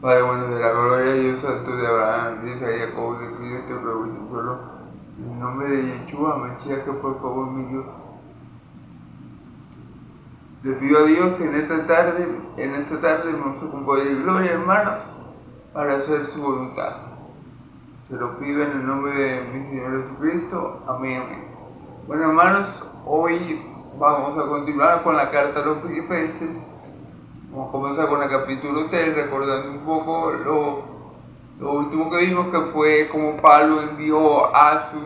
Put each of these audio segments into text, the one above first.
Padre bueno, de la gloria de Dios santo de Abraham, de Isaías, Jacob, de Cristo, te ruego y te imploro, en el nombre de Yeshua, Mashiach, que por favor, mi Dios, le pido a Dios que en esta tarde nos acompañe de gloria, hermanos, para hacer su voluntad. Se lo pido en el nombre de mi Señor Jesucristo. Amén, amén. Bueno, hermanos, hoy vamos a continuar con la carta a los Filipenses. Vamos a comenzar con el capítulo 3, recordando un poco lo último que vimos, que fue como Pablo envió a sus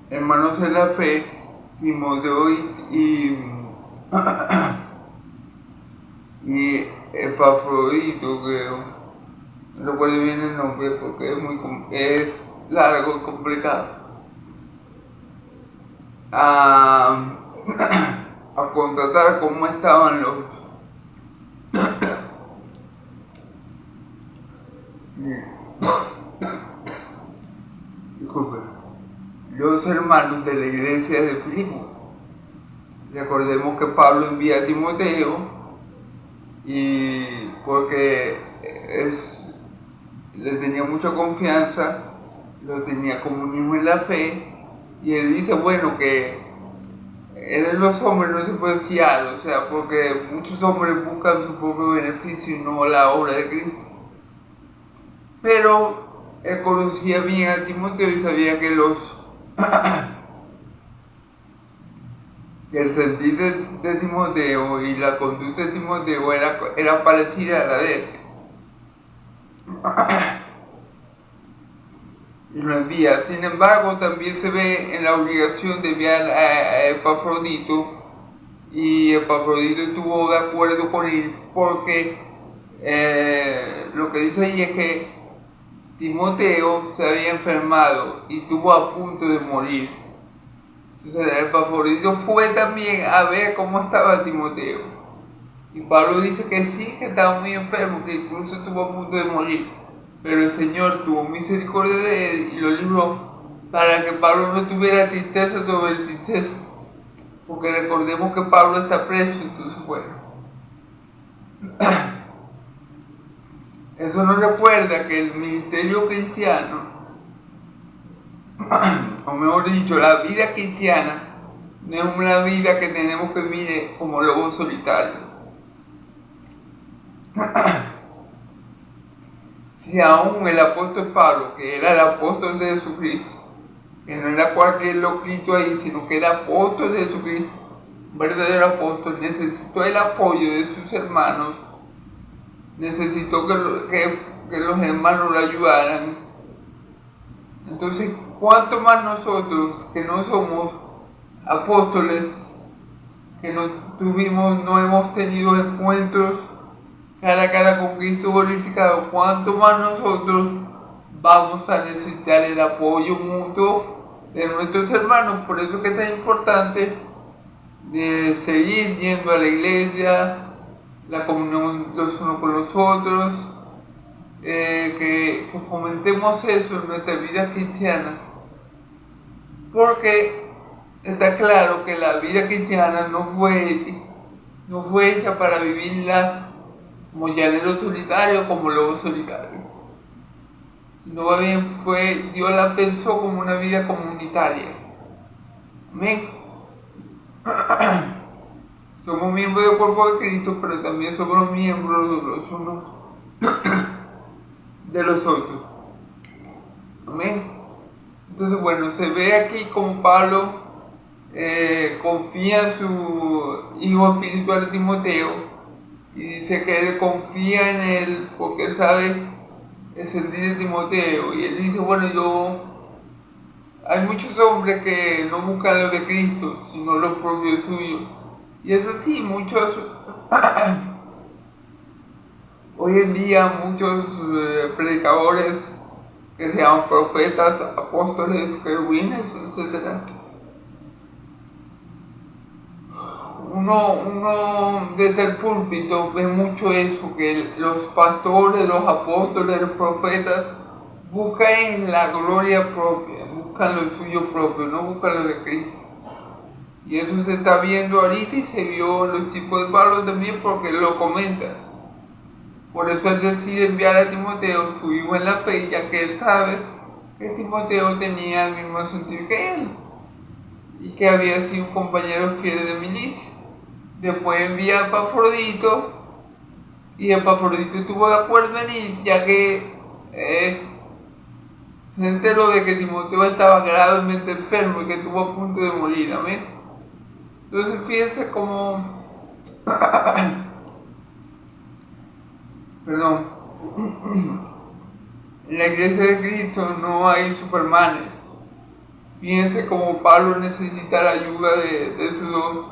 hermanos en la fe, Timoteo y Epafrodito, creo. No recuerdo bien el nombre porque es largo y complicado. A contratar cómo estaban los hermanos de la iglesia de Filipo. Recordemos que Pablo envía a Timoteo y porque le tenía mucha confianza, lo tenía comunismo en la fe, y él dice, bueno, que en los hombres no se puede fiar, o sea, porque muchos hombres buscan su propio beneficio y no la obra de Cristo. Pero él conocía bien a Timoteo y sabía que que el sentir de Timoteo y la conducta de Timoteo era parecida a la de él. Y lo envía. Sin embargo, también se ve en la obligación de enviar a Epafrodito, y Epafrodito estuvo de acuerdo con él porque lo que dice ahí es que Timoteo se había enfermado y estuvo a punto de morir. Entonces Epafrodito fue también a ver cómo estaba Timoteo. Y Pablo dice que sí, que estaba muy enfermo, que incluso estuvo a punto de morir. Pero el Señor tuvo misericordia de él y lo libró para que Pablo no tuviera tristeza sobre el tristeza. Porque recordemos que Pablo está preso, entonces bueno. Eso nos recuerda que el ministerio cristiano, o mejor dicho, la vida cristiana, no es una vida que tenemos que vivir como lobos solitarios. Si aún el apóstol Pablo, que era el apóstol de Jesucristo, que no era cualquier loquito ahí, sino que era apóstol de Jesucristo, un verdadero apóstol, necesitó el apoyo de sus hermanos, necesitó que los hermanos lo ayudaran. Entonces, ¿cuánto más nosotros, que no somos apóstoles, que no hemos tenido encuentros cara a cara con Cristo glorificado, cuánto más nosotros vamos a necesitar el apoyo mutuo de nuestros hermanos? Por eso que es tan importante de seguir yendo a la iglesia, la comunión los unos con los otros, que fomentemos eso en nuestra vida cristiana, porque está claro que la vida cristiana no fue hecha para vivirla como llanero solitario, como lobo solitario. No bien Dios la pensó como una vida comunitaria. Amén. Somos miembros del cuerpo de Cristo, pero también somos miembros los unos de los otros. Amén. Entonces, bueno, se ve aquí como Pablo confía en su hijo espiritual Timoteo, y dice que él confía en él porque él sabe el sentir de Timoteo. Y él dice, bueno, hay muchos hombres que no buscan lo de Cristo, sino lo propio suyo. Y es así, hoy en día muchos predicadores que se llaman profetas, apóstoles, querubines, etc. Uno desde el púlpito ve mucho eso, que los pastores, los apóstoles, los profetas buscan la gloria propia, buscan lo suyo propio, no buscan lo de Cristo. Y eso se está viendo ahorita y se vio en los tipos de Pablo también, porque lo comenta. Por eso él decide enviar a Timoteo, su hijo en la fe, ya que él sabe que Timoteo tenía el mismo sentir que él y que había sido un compañero fiel de milicia. Después envía a Epafrodito y Epafrodito estuvo de acuerdo en ir, ya que se enteró de que Timoteo estaba gravemente enfermo y que estuvo a punto de morir. Amén. Entonces fíjense cómo perdón, en la iglesia de Cristo no hay supermanes. Fíjense cómo Pablo necesita la ayuda de sus dos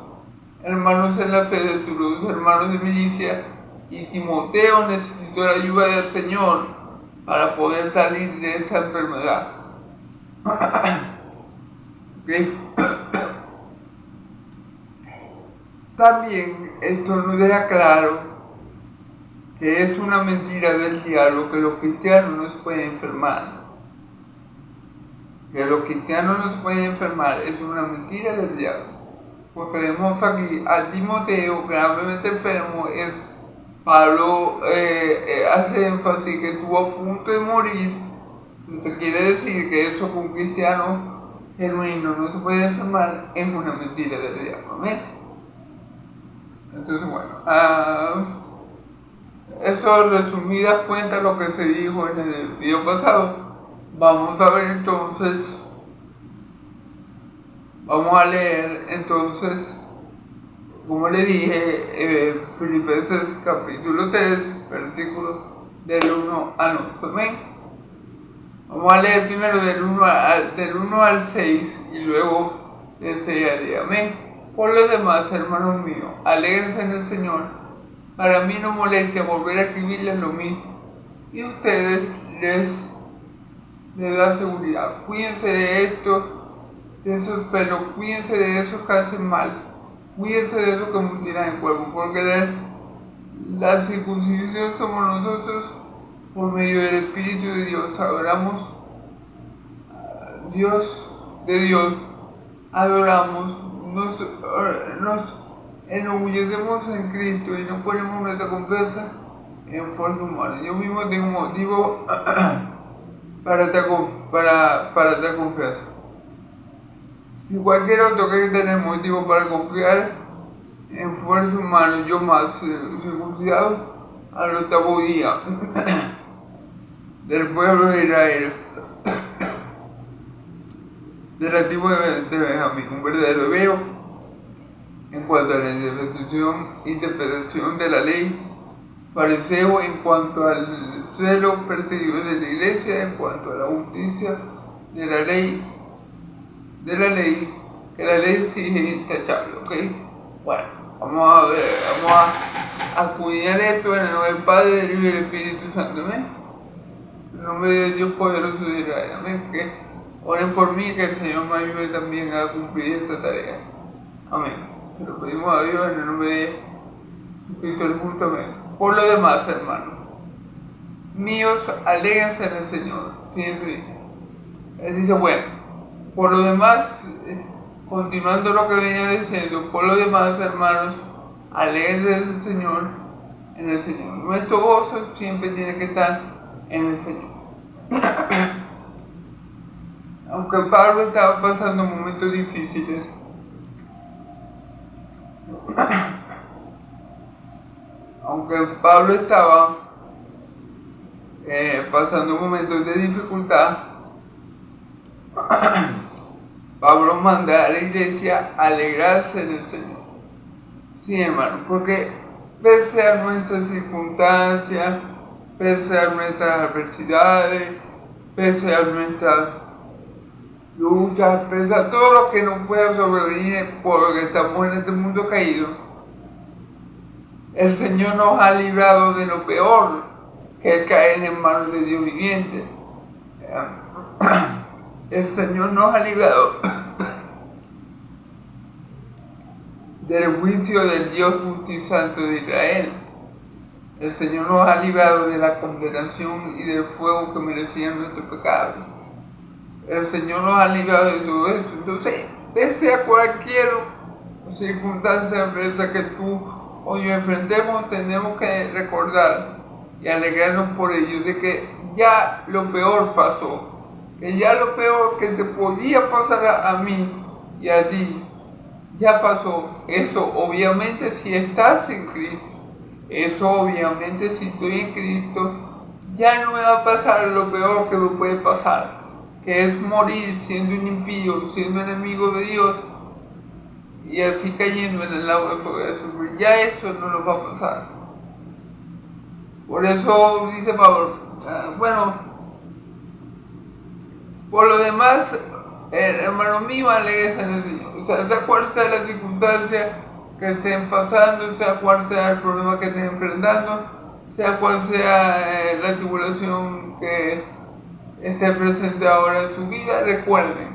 hermanos en la fe, de sus dos hermanos de milicia, y Timoteo necesitó la ayuda del Señor para poder salir de esa enfermedad. ¿Okay? También esto nos deja claro que es una mentira del diablo que los cristianos no se pueden enfermar. Que los cristianos no se pueden enfermar es una mentira del diablo. Porque vemos aquí a Timoteo gravemente enfermo, Pablo hace énfasis que estuvo a punto de morir. Entonces quiere decir que eso con un cristiano genuino no se puede enfermar, es una mentira del diablo. ¿Ves? Entonces bueno, eso resumidas cuentas lo que se dijo en el video pasado. Vamos a ver entonces, vamos a leer entonces, como le dije, Filipenses capítulo 3, versículos del 1 al 11. ¿Amén? Vamos a leer primero del 1 al 6 y luego del 6 al 10. Amén. Por lo demás, hermanos míos, alégrense en el Señor. Para mí no molesta volver a escribirles lo mismo. Y a ustedes les da seguridad. Cuídense de esto, de esos pelos, cuídense de esos que hacen mal. Cuídense de esos que mutilan el cuerpo. Porque la circuncisión somos nosotros por medio del Espíritu de Dios. Adoramos a Dios, adoramos, nos enorgullecemos en Cristo y no ponemos nuestra confianza en fuerza humana. Yo mismo tengo motivo para esta confianza. Si cualquier otro quiere tener motivo para confiar en fuerza humana, yo más circuncidado al octavo día del pueblo de Israel, de la tribu de Benjamín, un verdadero hebreo en cuanto a la interpretación de la ley, fariseo en cuanto al celo perseguido de la iglesia, en cuanto a la justicia de la ley, que la ley exige intachable. ¿Ok? Bueno, vamos a ver, vamos a acudir esto en el nombre del Padre, del Hijo y del Espíritu Santo. ¿Amén? En nombre de Dios poderoso de Israel. Amén. Que oren por mí, que el Señor me ayude también a cumplir esta tarea. Amén. Se lo pedimos a Dios en el nombre de Jesucristo el justo. Amén. Por lo demás, hermanos míos, alégrense en el Señor. Fíjense, él dice, bueno, por lo demás, continuando lo que venía diciendo, por lo demás, hermanos, alégrense en el Señor. Nuestro gozo siempre tiene que estar en el Señor. Aunque Pablo estaba pasando momentos difíciles, aunque Pablo estaba pasando momentos de dificultad, Pablo manda a la iglesia a alegrarse en el Señor. Sí, hermano, porque pese a nuestras circunstancias, pese a nuestras adversidades, pese a nuestras luchas, pese a todo lo que nos pueda sobrevenir porque estamos en este mundo caído, el Señor nos ha librado de lo peor, que es caer en manos de Dios viviente. El Señor nos ha librado del juicio del Dios justo y santo de Israel. El Señor nos ha librado de la condenación y del fuego que merecían nuestros pecados. El Señor nos ha librado de todo eso. Entonces, pese a cualquier circunstancia adversa que tú o yo enfrentemos, tenemos que recordar y alegrarnos por ello, de que ya lo peor pasó, que ya lo peor que te podía pasar a mí y a ti, ya pasó. Eso obviamente si estás en Cristo, eso obviamente si estoy en Cristo, ya no me va a pasar lo peor que me puede pasar, que es morir siendo un impío, siendo enemigo de Dios, y así cayendo en el lago de fuego de azufre. Ya eso no nos va a pasar. Por eso dice Pablo, bueno, por lo demás, hermano mío, alegres en el Señor. O sea cual sea la circunstancia que estén pasando, sea cual sea el problema que estén enfrentando, sea cual sea la tribulación que esté presente ahora en su vida, recuerden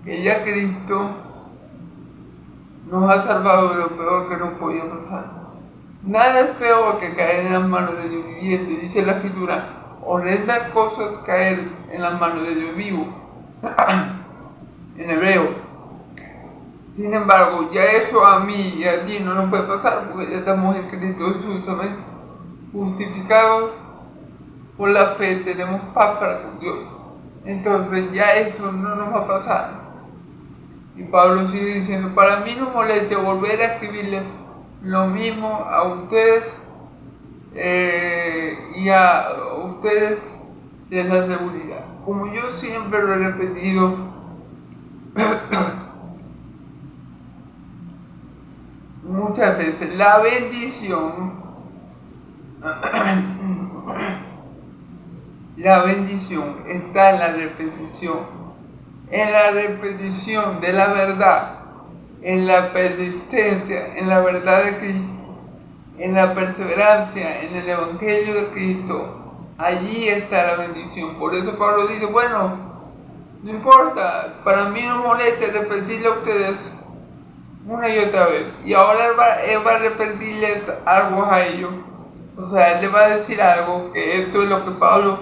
que ya Cristo nos ha salvado de lo peor que nos podía pasar. Nada es peor que caer en las manos de Dios viviente. Dice la Escritura, horrendas cosas caer en las manos de Dios vivo. En hebreo. Sin embargo, ya eso a mí y a ti no nos puede pasar, porque ya estamos en Cristo Jesús, ¿sabes? Justificados por la fe, tenemos paz para con Dios. Entonces ya eso no nos va a pasar. Y Pablo sigue diciendo, para mí no moleste volver a escribirles lo mismo a ustedes, y a ustedes les da seguridad. Como yo siempre lo he repetido, muchas veces, la bendición está en la repetición de la verdad, en la persistencia, en la verdad de Cristo, en la perseverancia, en el Evangelio de Cristo. Allí está la bendición. Por eso Pablo dice, bueno, no importa, para mí no molesta repetirle a ustedes una y otra vez. Y ahora él va a repetirles algo a ellos. O sea, él les va a decir algo, que esto es lo que Pablo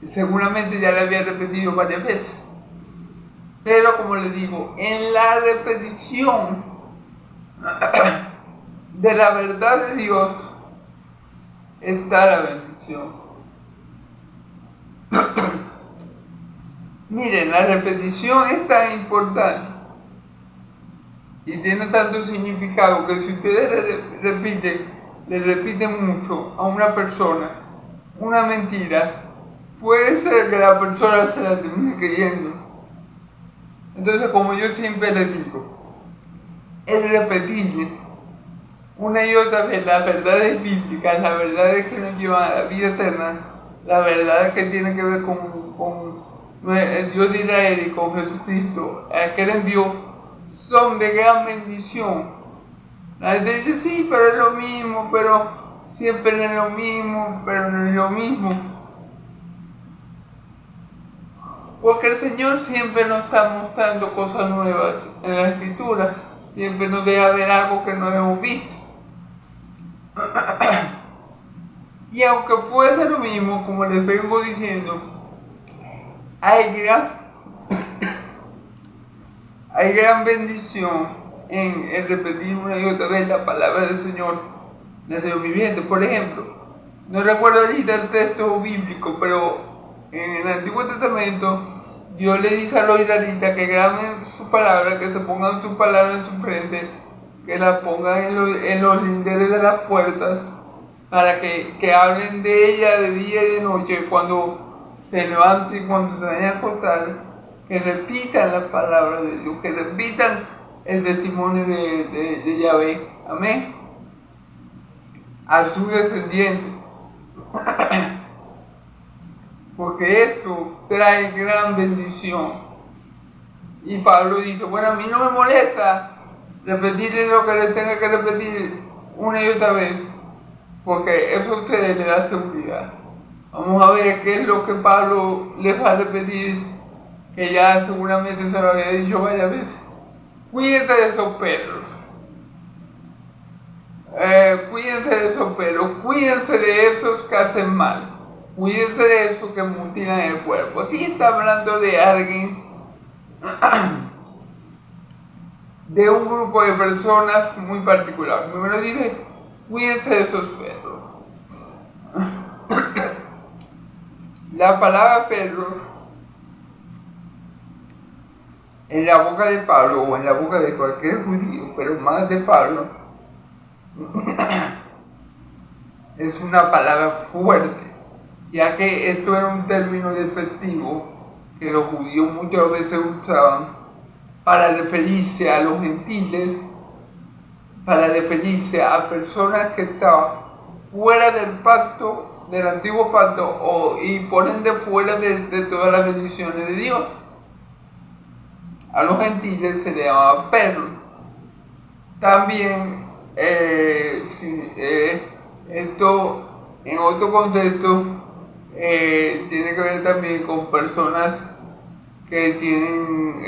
seguramente ya le había repetido varias veces. Pero como les digo, en la repetición de la verdad de Dios está la bendición. Miren, la repetición es tan importante y tiene tanto significado que si ustedes le repiten mucho a una persona una mentira, puede ser que la persona se la termine creyendo. Entonces, como yo siempre les digo, es repetirle una y otra vez las verdades bíblicas, las verdades que nos llevan a la vida eterna, las verdades que tienen que ver con el Dios de Israel y con Jesucristo, el que Él envió, son de gran bendición. La gente dice, sí, pero es lo mismo, pero siempre es lo mismo, pero no es lo mismo. Porque el Señor siempre nos está mostrando cosas nuevas en la Escritura, siempre nos deja ver algo que no hemos visto. Y aunque fuese lo mismo, como les vengo diciendo, hay gran bendición en repetir una y otra vez la palabra del Señor, del Dios viviente. Por ejemplo, no recuerdo ahorita el texto bíblico, pero en el Antiguo Testamento Dios le dice a los israelitas que graben su palabra, que se pongan su palabra en su frente, que la pongan en los linderes de las puertas, para que hablen de ella de día y de noche, cuando se levanten y cuando se vayan a acostar, que repitan la palabra de Dios, que repitan el testimonio de Yahvé. Amén. A sus descendientes. Porque esto trae gran bendición. Y Pablo dice, bueno, a mí no me molesta repetirle lo que les tenga que repetir una y otra vez, porque eso a ustedes les da seguridad. Vamos a ver qué es lo que Pablo les va a repetir, que ya seguramente se lo había dicho varias veces. Cuídense de esos perros. Cuídense de esos perros. Cuídense de esos que hacen mal. Cuídense de esos que mutilan el cuerpo. Aquí está hablando de alguien, de un grupo de personas muy particular. Primero dice, cuídense de esos perros. la palabra perro en la boca de Pablo o en la boca de cualquier judío, pero más de Pablo, es una palabra fuerte, ya que esto era un término despectivo que los judíos muchas veces usaban para referirse a los gentiles, para referirse a personas que estaban fuera del pacto, del antiguo pacto, y por ende fuera de todas las bendiciones de Dios. A los gentiles se le llamaba perro. También, esto en otro contexto tiene que ver también con personas que tienen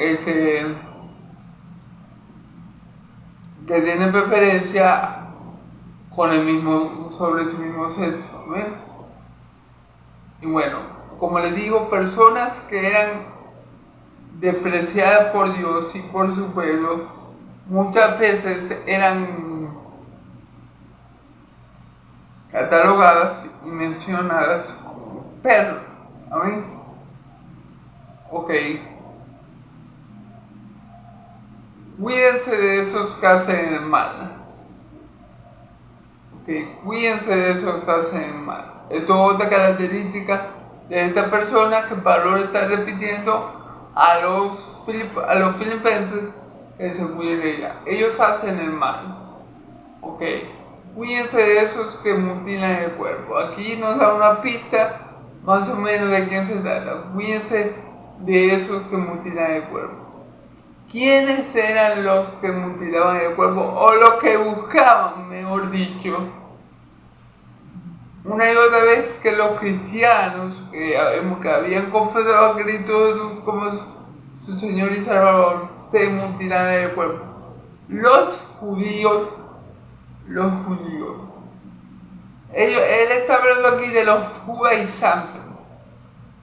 preferencia sobre su mismo sexo, ¿ven? Y bueno, como les digo, personas que eran despreciadas por Dios y por su pueblo, muchas veces eran catalogadas y mencionadas como perros. ¿Amén? Ok. Cuídense de esos que hacen el mal. Ok, cuídense de esos que hacen el mal. Esto es otra característica de esta persona que Pablo le está repitiendo a los filipenses, que se cuiden de ella. Ellos hacen el mal. Ok. Cuídense de esos que mutilan el cuerpo. Aquí nos da una pista más o menos de quién se trata. Cuídense de esos que mutilan el cuerpo. ¿Quiénes eran los que mutilaban el cuerpo? O los que buscaban, mejor dicho, una y otra vez, que los cristianos que habían confesado a Cristo Jesús como su Señor y Salvador se mutilaran el cuerpo? Los judíos. Él está hablando aquí de los judaizantes,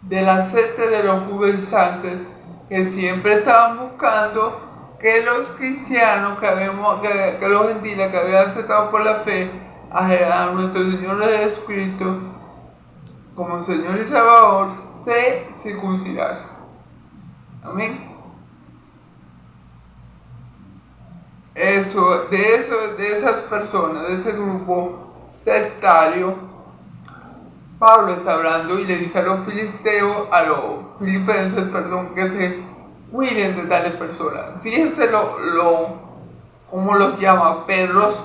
de la secta de los judaizantes, que siempre estaban buscando que los cristianos, que los gentiles que habían aceptado por la fe a nuestro Señor Jesucristo como Señor y Salvador, se circuncidasen. Amén. De esas personas, de ese grupo sectario, Pablo está hablando y le dice a los filipenses, que se cuiden de tales personas. Fíjense cómo los llama perros,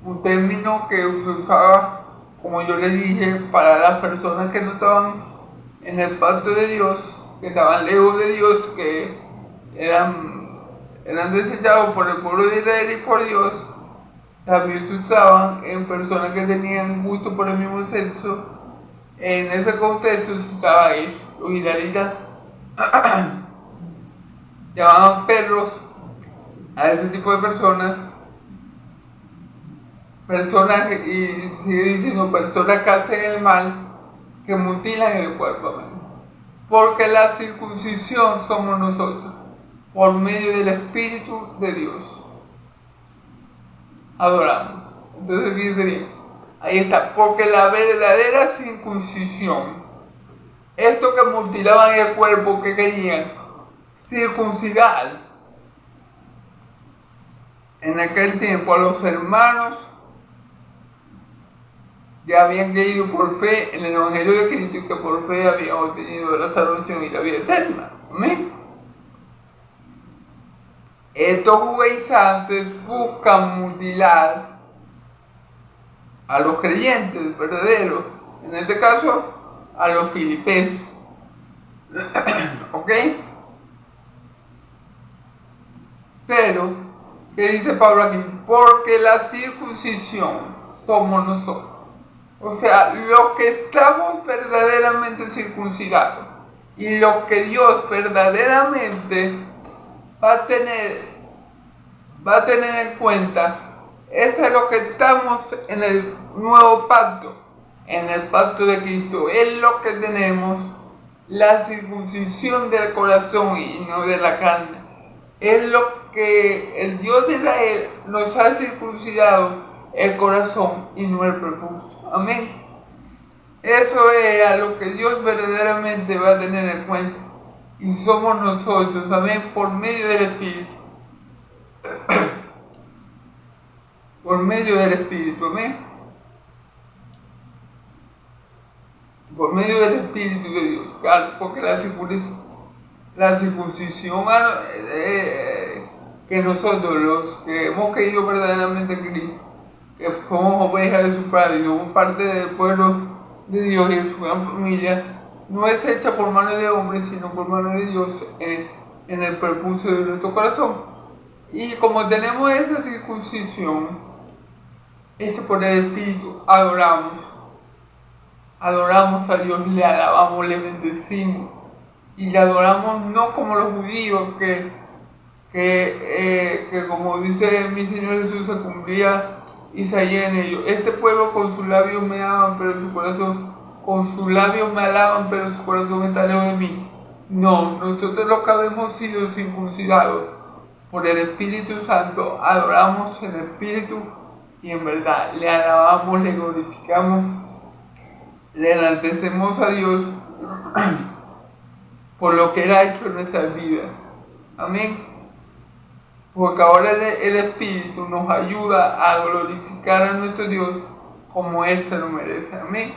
un término que se usaba, como yo les dije, para las personas que no estaban en el pacto de Dios, que estaban lejos de Dios, que eran desechados por el pueblo de Israel y por Dios. También se usaban en personas que tenían gusto por el mismo sexo. En ese contexto se usaba eso. Los israelitas llamaban perros a ese tipo de personas, y sigue diciendo personas que hacen el mal, que mutilan el cuerpo. Amén. Porque la circuncisión somos nosotros, por medio del Espíritu de Dios. Adoramos. Entonces fíjense bien, ahí está, porque la verdadera circuncisión, esto que mutilaban el cuerpo, que querían circuncidar en aquel tiempo a los hermanos que habían creído por fe en el Evangelio de Cristo y que por fe habían obtenido la salvación y la vida eterna. Amén. Estos judaizantes buscan mutilar a los creyentes verdaderos, en este caso a los filipenses. ¿Ok? Pero, ¿qué dice Pablo aquí? Porque la circuncisión somos nosotros. O sea, los que estamos verdaderamente circuncidados y los que Dios verdaderamente va a tener en cuenta, esto es lo que estamos en el nuevo pacto, en el pacto de Cristo. Es lo que tenemos, la circuncisión del corazón y no de la carne. Es lo que el Dios de Israel nos ha circuncidado el corazón y no el prepucio. Amén. Eso es a lo que Dios verdaderamente va a tener en cuenta. Y somos nosotros, amén, por medio del Espíritu. Por medio del Espíritu, amén. Por medio del Espíritu de Dios, claro, porque la circuncisión que nosotros, los que hemos creído verdaderamente en Cristo, que somos ovejas de su Padre y somos parte del pueblo de Dios y de su gran familia, no es hecha por mano de hombres, sino por mano de Dios en el prepucio de nuestro corazón. Y como tenemos esa circuncisión hecha por el Espíritu, adoramos a Dios, le alabamos, le bendecimos y le adoramos no como los judíos que como dice mi Señor Jesús, se cumplía Isaías en ellos. Este pueblo con sus labios me aman, pero su corazón, con sus labios me alaban, pero su corazón está lejos de mí. No, nosotros los que hemos sido circuncidados por el Espíritu Santo, adoramos en espíritu y en verdad. Le alabamos, le glorificamos, le enaltecemos a Dios por lo que Él ha hecho en nuestras vidas. Amén. Porque ahora el Espíritu nos ayuda a glorificar a nuestro Dios como Él se lo merece. Amén.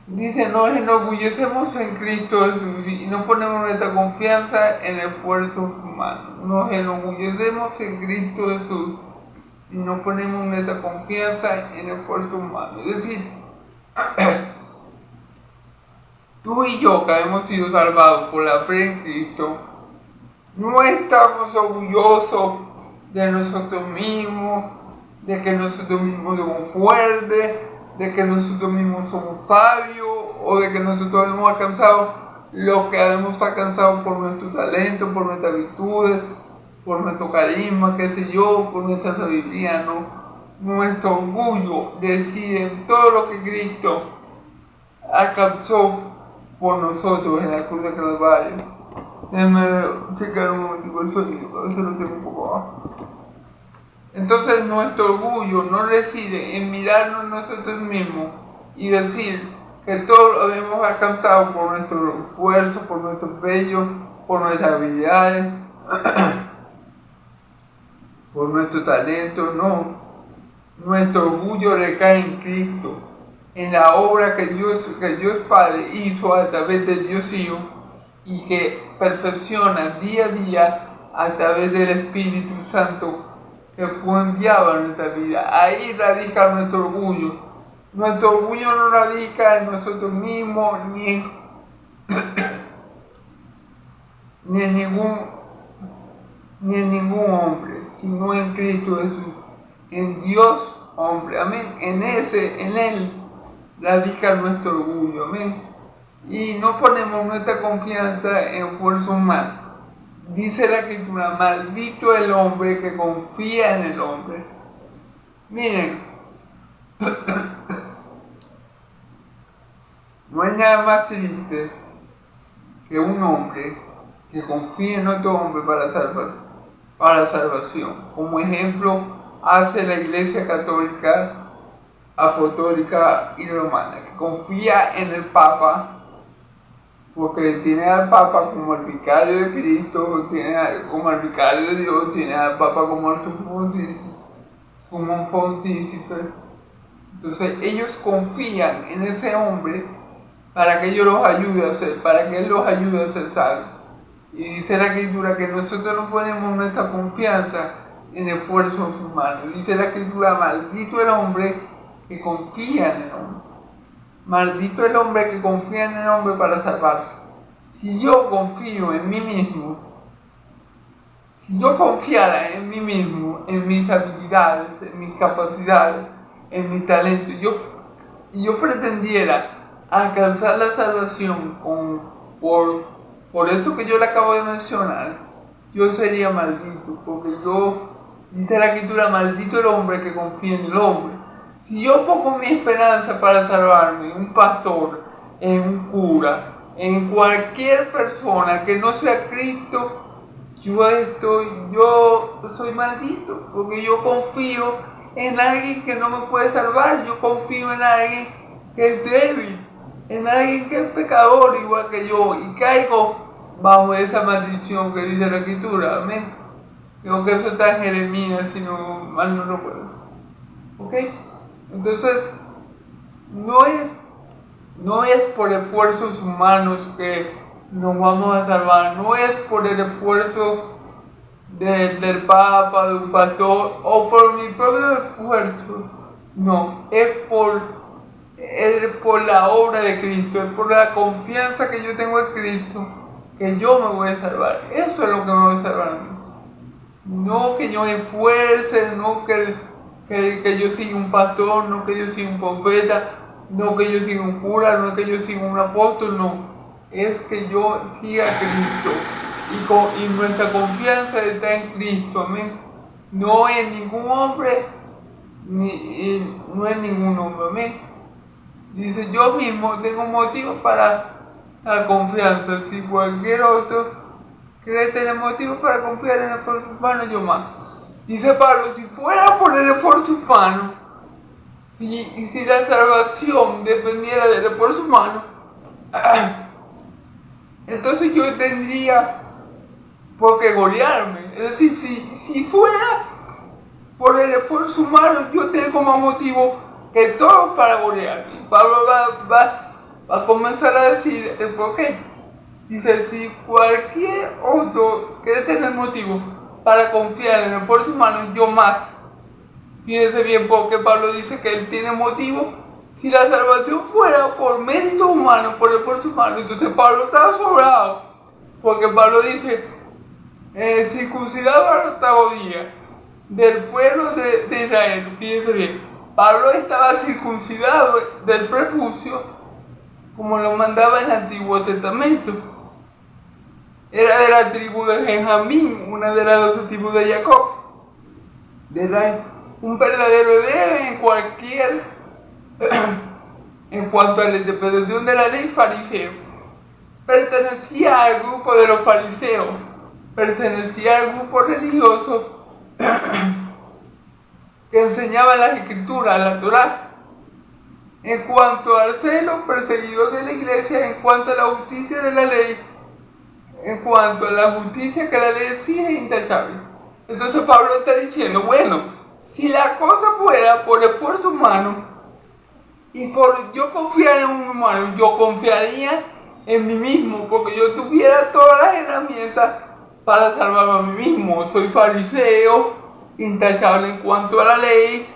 Dice, nos enorgullecemos en Cristo Jesús y no ponemos nuestra confianza en esfuerzos humanos. Nos enorgullecemos en Cristo Jesús y no ponemos nuestra confianza en esfuerzos humanos. Es decir, tú y yo que hemos sido salvados por la fe en Cristo, no estamos orgullosos de nosotros mismos, de que nosotros mismos somos fuertes, de que nosotros mismos somos sabios, o de que nosotros hemos alcanzado lo que hemos alcanzado por nuestro talento, por nuestras virtudes, por nuestro carisma, qué sé yo, por nuestra sabiduría, ¿no? Nuestro orgullo reside en todo lo que Cristo alcanzó por nosotros en la cruz de Calvario. Déjenme checar un momentico el sonido, que a veces lo tengo un poco bajo. Entonces nuestro orgullo no reside en mirarnos nosotros mismos y decir que todo lo hemos alcanzado por nuestro esfuerzo, por nuestro empeño, por nuestras habilidades, por nuestro talento. No, nuestro orgullo recae en Cristo, en la obra que Dios Padre hizo a través de Dios Hijo y que perfecciona día a día a través del Espíritu Santo que fue enviado a nuestra vida. Ahí radica nuestro orgullo. Nuestro orgullo no radica en nosotros mismos ni en ningún hombre, sino en Cristo Jesús, en Dios hombre. Amén. En Él radica nuestro orgullo. Amén. Y no ponemos nuestra confianza en fuerza humana. Dice la Escritura, maldito el hombre que confía en el hombre. Miren, no hay nada más triste que un hombre que confía en otro hombre para salvación. Como ejemplo, hace la Iglesia Católica, Apostólica y Romana, que confía en el Papa, porque tiene al Papa como el vicario de Cristo, tiene como el vicario de Dios, tiene al Papa como el sumo pontífice. Entonces ellos confían en ese hombre para que ellos los ayude a ser, para que él los ayude a ser salvos. Y dice la Escritura que nosotros no ponemos nuestra confianza en esfuerzos humanos. Dice la Escritura, maldito el hombre que confía en el hombre. Maldito el hombre que confía en el hombre para salvarse. Si yo confío en mí mismo, si yo confiara en mí mismo, en mis habilidades, en mis capacidades, en mi talento, y yo pretendiera alcanzar la salvación por esto que yo le acabo de mencionar, yo sería maldito, porque dice la Escritura, maldito el hombre que confía en el hombre. Si yo pongo mi esperanza para salvarme en un pastor, en un cura, en cualquier persona que no sea Cristo, yo soy maldito, porque yo confío en alguien que no me puede salvar, yo confío en alguien que es débil, en alguien que es pecador igual que yo, y caigo bajo esa maldición que dice la Escritura. Amén. Creo que eso está en Jeremías, si no mal no recuerdo. ¿Ok? Entonces, no es por esfuerzos humanos que nos vamos a salvar, no es por el esfuerzo del Papa, de un pastor, o por mi propio esfuerzo. No, es por la obra de Cristo, es por la confianza que yo tengo en Cristo, que yo me voy a salvar. Eso es lo que me voy a salvar a mí. No que yo me esfuerce, no que yo siga un pastor, no que yo siga un profeta, no que yo siga un cura, no que yo siga un apóstol, no. Es que yo siga a Cristo. Y nuestra confianza está en Cristo, amén. No en ningún hombre, no en ningún hombre, amén. Dice, yo mismo tengo motivos para la confianza. Si cualquier otro quiere tener motivos para confiar en el esfuerzo humano, yo más. Dice Pablo, si fuera por el esfuerzo humano, si la salvación dependiera del esfuerzo humano, entonces yo tendría por qué gloriarme. Es decir, si fuera por el esfuerzo humano, yo tengo más motivo que todos para gloriarme. Pablo va a comenzar a decir el por qué. Dice, si cualquier otro quiere tener motivo para confiar en el esfuerzo humano, yo más. Fíjense bien, porque Pablo dice que él tiene motivo. Si la salvación fuera por mérito humano, por esfuerzo humano, entonces Pablo estaba sobrado. Porque Pablo dice, circuncidado al octavo día del pueblo de Israel. Fíjense bien, Pablo estaba circuncidado del prepucio, como lo mandaba el Antiguo Testamento. Era de la tribu de Benjamín, una de las 12 tribus de Jacob. Era un verdadero héroe en cuanto a la interpretación de la ley fariseo. Pertenecía al grupo de los fariseos, pertenecía al grupo religioso que enseñaba las escrituras, la Torá. En cuanto al celo, perseguidor de la iglesia, en cuanto a la justicia de la ley, en cuanto a la justicia que la ley exige, es intachable. Entonces Pablo está diciendo, bueno, si la cosa fuera por esfuerzo humano y por yo confiar en un humano, yo confiaría en mí mismo, porque yo tuviera todas las herramientas para salvarme a mí mismo. Soy fariseo, intachable en cuanto a la ley,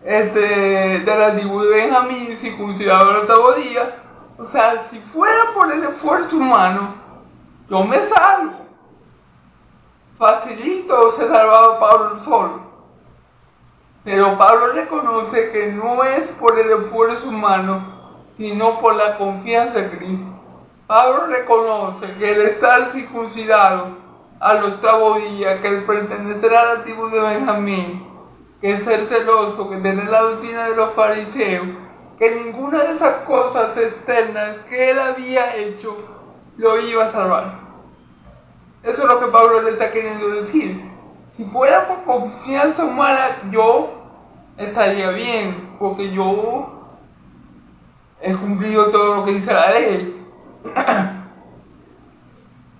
de la tribu de Benjamín, circuncidado al octavo día. O sea, si fuera por el esfuerzo humano, yo me salvo. Facilito se salvaba Pablo solo. Pero Pablo reconoce que no es por el esfuerzo humano, sino por la confianza en Cristo. Pablo reconoce que el estar circuncidado al octavo día, que el pertenecer a la tribu de Benjamín, que el ser celoso, que tener la doctrina de los fariseos, que ninguna de esas cosas externas que él había hecho lo iba a salvar. Eso es lo que Pablo le está queriendo decir. Si fuera por confianza humana, yo estaría bien, porque yo he cumplido todo lo que dice la ley.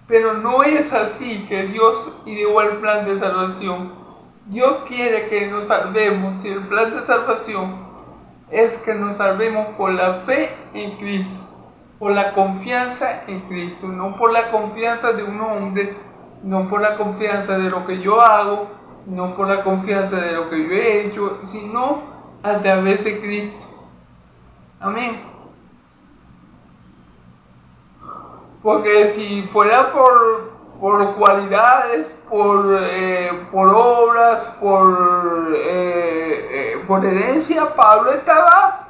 Pero no es así que Dios ideó el plan de salvación. Dios quiere que nos salvemos, y el plan de salvación es que nos salvemos por la fe en Cristo, por la confianza en Cristo, no por la confianza de un hombre, no por la confianza de lo que yo hago, no por la confianza de lo que yo he hecho, sino a través de Cristo. Amén. Porque si fuera por cualidades, por obras, por herencia, Pablo estaba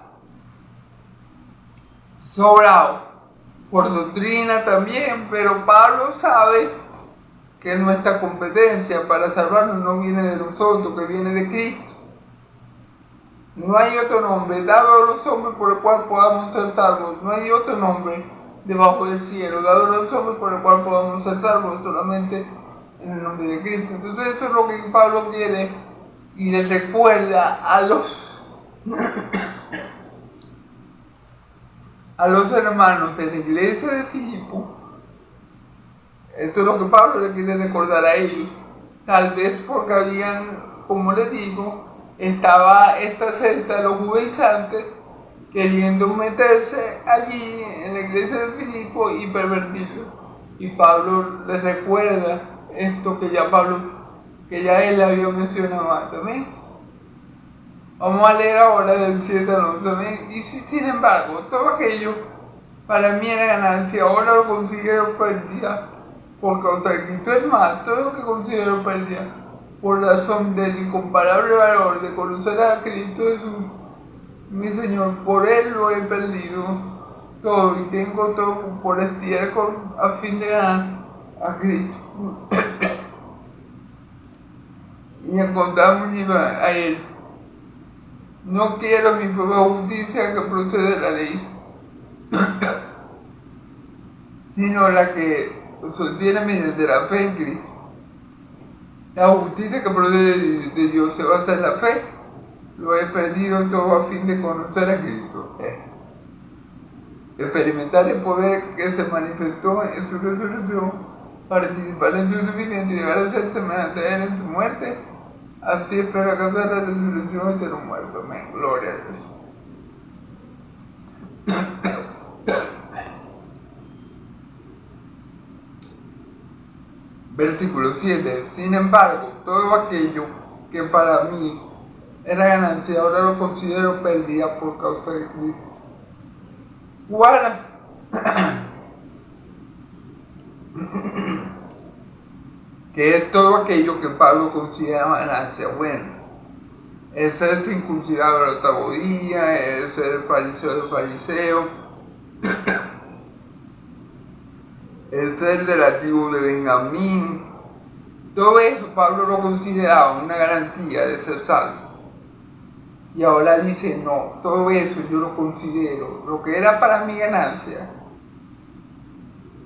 sobrado. Por doctrina también, pero Pablo sabe que nuestra competencia para salvarnos no viene de nosotros, que viene de Cristo. No hay otro nombre dado a los hombres por el cual podamos ser salvos. No hay otro nombre debajo del cielo dado a los hombres por el cual podamos ser salvos, solamente en el nombre de Cristo. Entonces eso es lo que Pablo quiere y les recuerda a los hermanos de la iglesia de Filipo. Esto es lo que Pablo le quiere recordar a ellos. Tal vez porque habían, como les digo, estaba esta secta de los judaizantes queriendo meterse allí en la iglesia de Filipo y pervertirlo. Y Pablo les recuerda esto que ya él había mencionado antes. ¿Ven? Vamos a leer ahora del 7 al 11. ¿Ven? Y sin embargo, todo aquello para mí era ganancia, ahora lo considero pérdida por causa de Cristo. Es más, todo lo que considero pérdida por razón del incomparable valor de conocer a Cristo Jesús, mi Señor. Por Él lo he perdido todo y tengo todo por estiércol a fin de ganar a Cristo y encontrarme a Él. No quiero mi propia justicia que procede de la ley, sino la que sostiene mediante la fe en Cristo. La justicia que procede de Dios se basa en la fe. Lo he perdido todo a fin de conocer a Cristo, experimentar el poder que se manifestó en su resurrección, participar en su sufrimiento y llegar a ser semejante a Él en su muerte. Así espero alcanzar la resurrección entre los muertos. Amén. Gloria a Dios. Versículo 7. Sin embargo, todo aquello que para mí era ganancia, ahora lo considero pérdida por causa de Cristo. ¿Cuál? Que es todo aquello que Pablo considera ganancia. Bueno, el ser circuncidado al octavo día, el ser fariseo de fariseo, el ser de la tribu de Benjamín. Todo eso Pablo lo consideraba una garantía de ser salvo. Y ahora dice, no, todo eso yo lo considero, lo que era para mí ganancia,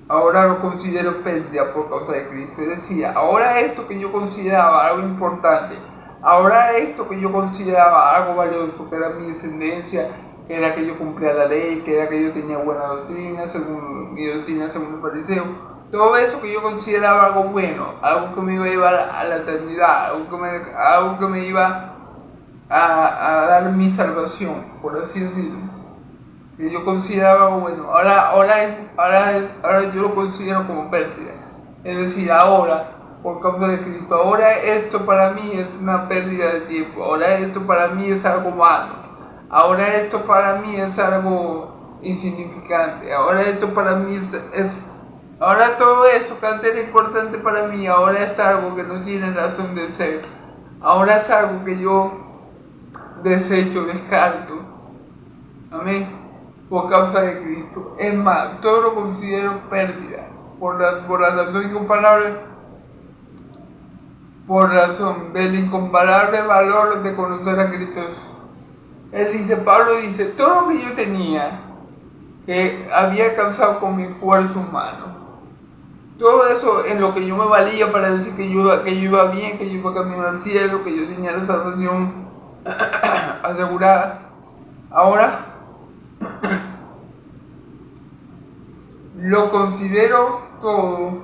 ahora lo considero pérdida por causa de Cristo. Es decir, ahora esto que yo consideraba algo importante, ahora esto que yo consideraba algo valioso, que era mi descendencia, que era que yo cumplía la ley, que era que yo tenía buena doctrina, según mi doctrina, según el fariseo, todo eso que yo consideraba algo bueno, algo que me iba a llevar a la eternidad, algo que me iba a dar mi salvación, por así decirlo, que yo consideraba algo bueno, ahora yo lo considero como pérdida. Es decir, ahora, por causa de Cristo, ahora esto para mí es una pérdida de tiempo, ahora esto para mí es algo malo, ahora esto para mí es algo insignificante, ahora esto para mí ahora todo eso que antes era importante para mí, ahora es algo que no tiene razón de ser, ahora es algo que yo desecho, descarto, amén, por causa de Cristo. Es más, todo lo considero pérdida, por la razón incomparable, por razón del incomparable valor de conocer a Cristo. Pablo dice, todo lo que yo tenía, que había alcanzado con mi esfuerzo humano, todo eso en lo que yo me valía para decir que yo iba bien, que yo iba camino al cielo, que yo tenía la salvación asegurada, ahora lo considero todo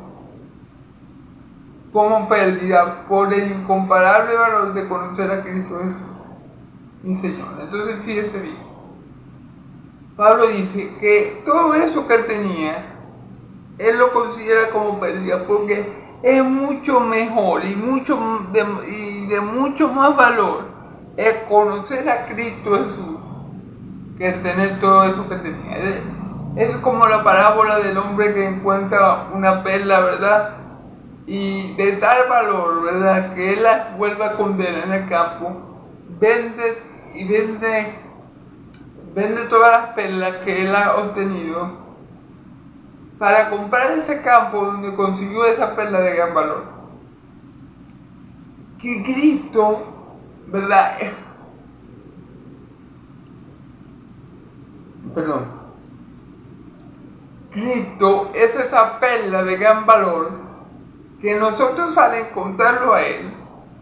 como pérdida por el incomparable valor de conocer a Cristo Jesús, mi Señor. Entonces fíjese bien, Pablo dice que todo eso que él tenía, él lo considera como pérdida porque es mucho mejor y de mucho más valor es conocer a Cristo Jesús que el tener todo eso que tenía. Es como la parábola del hombre que encuentra una perla, ¿verdad? Y de tal valor, ¿verdad?, que él la vuelve a esconder en el campo, vende todas las perlas que él ha obtenido para comprar ese campo donde consiguió esa perla de gran valor. Que Cristo, ¿verdad? Cristo es esa perla de gran valor que nosotros al encontrarlo a Él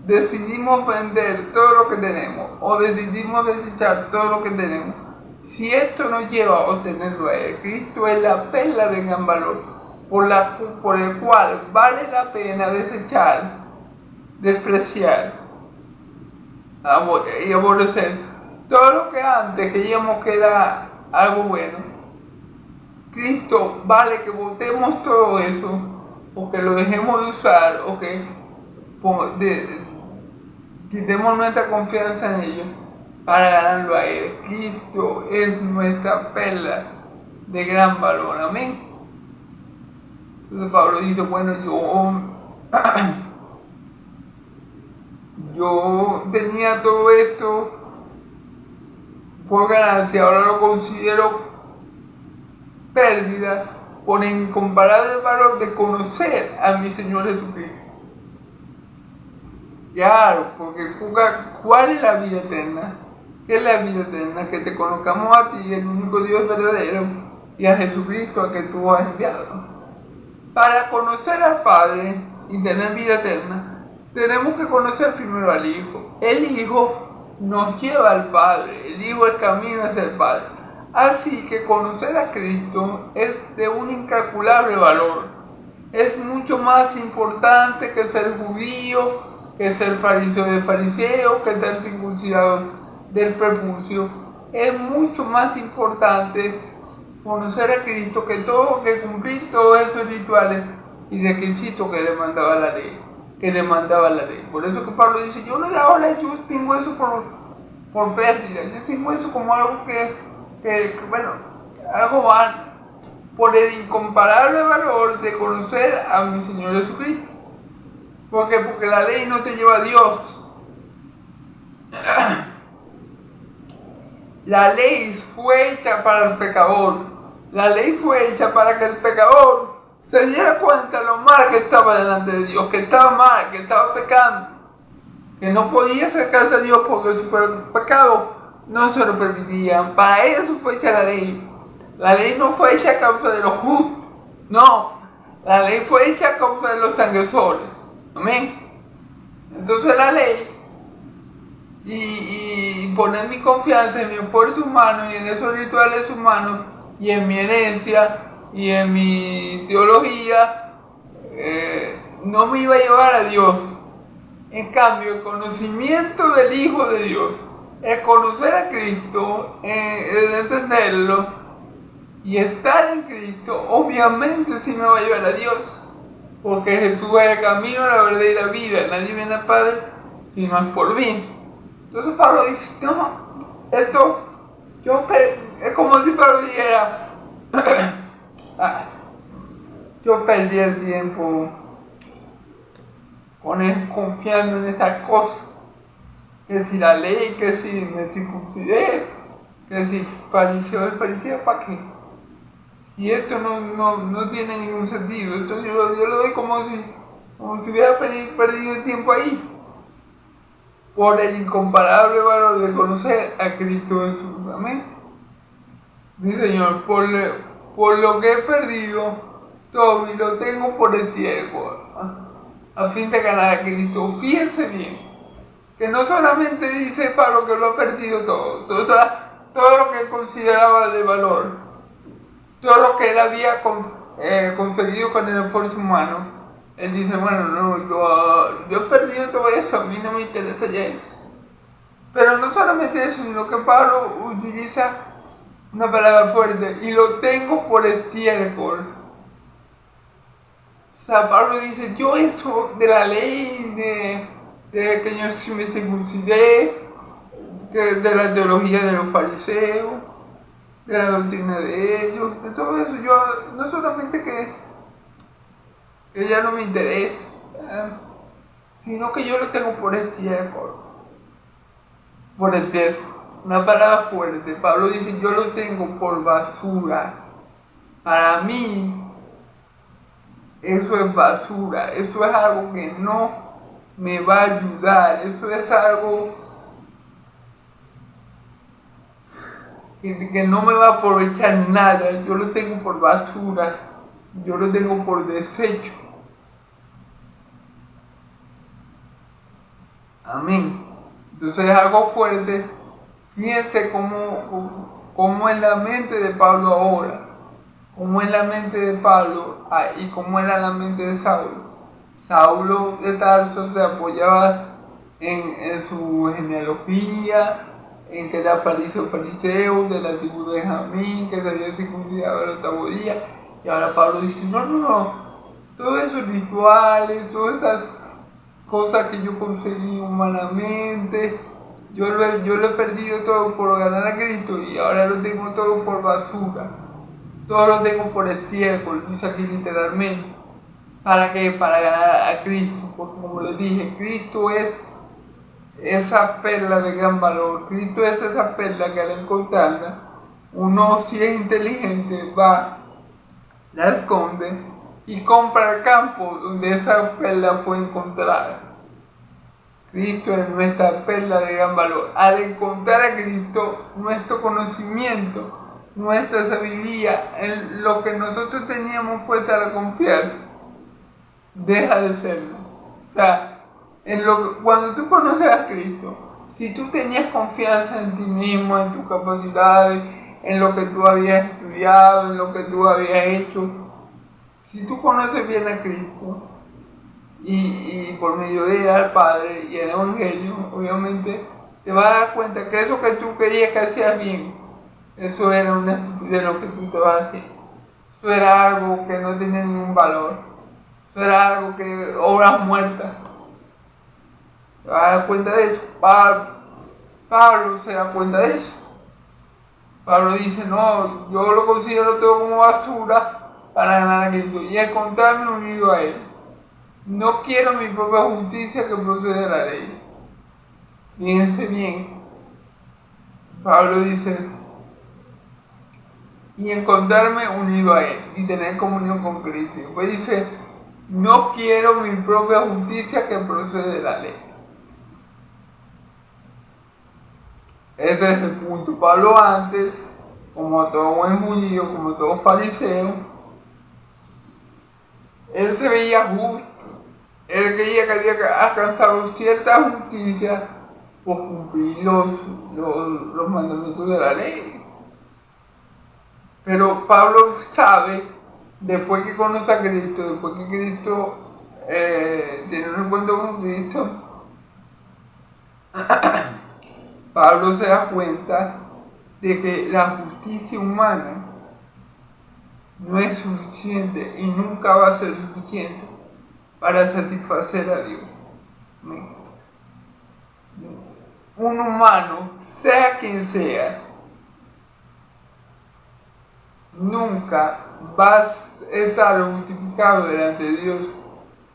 decidimos vender todo lo que tenemos o decidimos desechar todo lo que tenemos, si esto nos lleva a obtenerlo a Él, Cristo es la perla de gran valor, por el cual vale la pena desechar, despreciar y aborrecer todo lo que antes creíamos que era algo bueno. Cristo vale que botemos todo eso, o que lo dejemos de usar, o que quitemos nuestra confianza en ello para ganarlo a Él. Cristo es nuestra perla de gran valor. Amén. Entonces Pablo dice, bueno, yo tenía todo esto por ganancia, ahora lo considero pérdida por el incomparable valor de conocer a mi Señor Jesucristo. Claro, porque ¿cuál es la vida eterna? ¿Qué es la vida eterna? Que te conozcamos a ti, el único Dios verdadero, y a Jesucristo a que tú has enviado. Para conocer al Padre y tener vida eterna, tenemos que conocer primero al Hijo. El Hijo nos lleva al Padre, el Hijo es el camino hacia el Padre. Así que conocer a Cristo es de un incalculable valor. Es mucho más importante que ser judío, que ser fariseo de fariseo, que ser circuncidado del prepucio. Es mucho más importante conocer a Cristo que cumplir todos esos rituales y requisitos que demandaba la ley. Por eso que Pablo dice, yo no de ahora yo tengo eso por pérdida, yo tengo eso como algo algo vano, por el incomparable valor de conocer a mi Señor Jesucristo. ¿Por qué? Porque la ley no te lleva a Dios. La ley fue hecha para el pecador. La ley fue hecha para que el pecador se diera cuenta de lo mal que estaba delante de Dios, que estaba mal, que estaba pecando, que no podía acercarse a Dios porque su pecado no se lo permitía. Para eso fue hecha la ley. La ley no fue hecha a causa de los justos, no. La ley fue hecha a causa de los transgresores. Amén. Entonces la ley y poner mi confianza en mi esfuerzo humano y en esos rituales humanos y en mi herencia y en mi teología no me iba a llevar a Dios. En cambio, el conocimiento del Hijo de Dios, el conocer a Cristo, el entenderlo y estar en Cristo, obviamente sí me va a llevar a Dios. Porque Jesús es el camino, la verdad y la vida. Nadie viene al Padre sino es por mí. Entonces Pablo dice, no, esto, es como si Pablo dijera, yo perdí el tiempo confiando en estas cosas. Que si la ley, que si me circuncidé, que si fariseo, ¿para qué? Y esto no tiene ningún sentido. Esto yo lo doy como si hubiera perdido el tiempo ahí. Por el incomparable valor de conocer a Cristo Jesús. Amén. Mi Señor, por lo que he perdido todo y lo tengo por el tiempo, a fin de ganar a Cristo. Fíjense bien, que no solamente dice Pablo que lo ha perdido todo lo que consideraba de valor, todo lo que él había conseguido con el esfuerzo humano. Él dice, bueno, no, yo he perdido todo eso, a mí no me interesa ya eso. Pero no solamente eso, sino que Pablo utiliza una palabra fuerte, y lo tengo por estiércol. O sea, Pablo dice, yo eso de la ley, de que yo sí me circuncidé, de la teología de los fariseos, de la doctrina de ellos, de todo eso, yo no solamente que ya no me interesa, sino que yo lo tengo por estiércol. Una palabra fuerte. Pablo dice, yo lo tengo por basura. Para mí, eso es basura, eso es algo que no me va a ayudar, eso es algo que no me va a aprovechar nada. Yo lo tengo por basura, yo lo tengo por desecho. Amén. Entonces es algo fuerte. Fíjense cómo es la mente de Pablo ahora, cómo es la mente de Pablo y cómo era la mente de Saulo. Saulo de Tarso se apoyaba en su genealogía, en que era fariseo de la tribu de Benjamín, que se había circuncidado el octavo día. Y ahora Pablo dice, no, todos esos rituales, todas esas cosas que yo conseguí humanamente, yo lo he perdido todo por ganar a Cristo y ahora lo tengo todo por basura. Todo lo tengo por estiércol, lo dice aquí literalmente. ¿Para qué? Para ganar a Cristo. Porque como les dije, Cristo es esa perla de gran valor. Cristo es esa perla que al encontrarla, uno si es inteligente va, la esconde y compra el campo donde esa perla fue encontrada. Cristo es nuestra perla de gran valor. Al encontrar a Cristo, nuestro conocimiento, nuestra sabiduría, en lo que nosotros teníamos puesta la confianza, deja de serlo. O sea, cuando tú conoces a Cristo, si tú tenías confianza en ti mismo, en tus capacidades, en lo que tú habías estudiado, en lo que tú habías hecho, si tú conoces bien a Cristo, y por medio de él al Padre y el Evangelio, obviamente, te vas a dar cuenta que eso que tú creías que hacías bien, eso era una estupidez lo que tú te vas a hacer. Eso era algo que no tenía ningún valor. Eso era algo que, obras muertas. Te vas a dar cuenta de eso. Pablo se da cuenta de eso. Pablo dice, no, yo lo considero todo como basura para ganar a Cristo y encontrarme unido a él. No quiero mi propia justicia que procede de la ley. Fíjense bien. Pablo dice, y encontrarme unido a él y tener comunión con Cristo. Pues dice, no quiero mi propia justicia que procede de la ley. Ese es el punto. Pablo antes, como todo buen judío, como todo fariseo, él se veía justo. Él creía que había alcanzado cierta justicia por cumplir los mandamientos de la ley. Pero Pablo sabe, después que conoce a Cristo, después que Cristo tiene un encuentro con Cristo, Pablo se da cuenta de que la justicia humana no es suficiente y nunca va a ser suficiente para satisfacer a Dios. Un humano, sea quien sea, nunca va a estar justificado delante de Dios